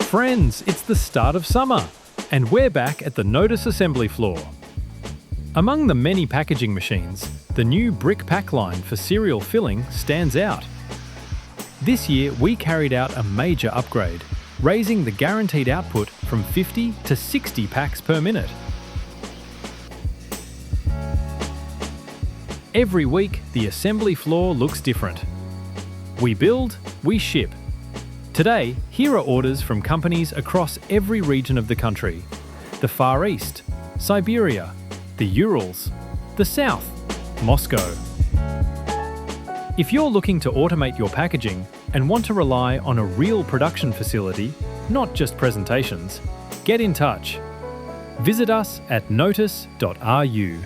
Friends, it's the start of summer, and we're back at the Notice assembly floor. Among the many packaging machines, the new brick pack line for cereal filling stands out. This year, we carried out a major upgrade, raising the guaranteed output from 50 to 60 packs per minute. Every week, the assembly floor looks different. We build, we ship. Today, here are orders from companies across every region of the country: the Far East, Siberia, the Urals, the South, Moscow. If you're looking to automate your packaging and want to rely on a real production facility, not just presentations, get in touch. Visit us at notice.ru.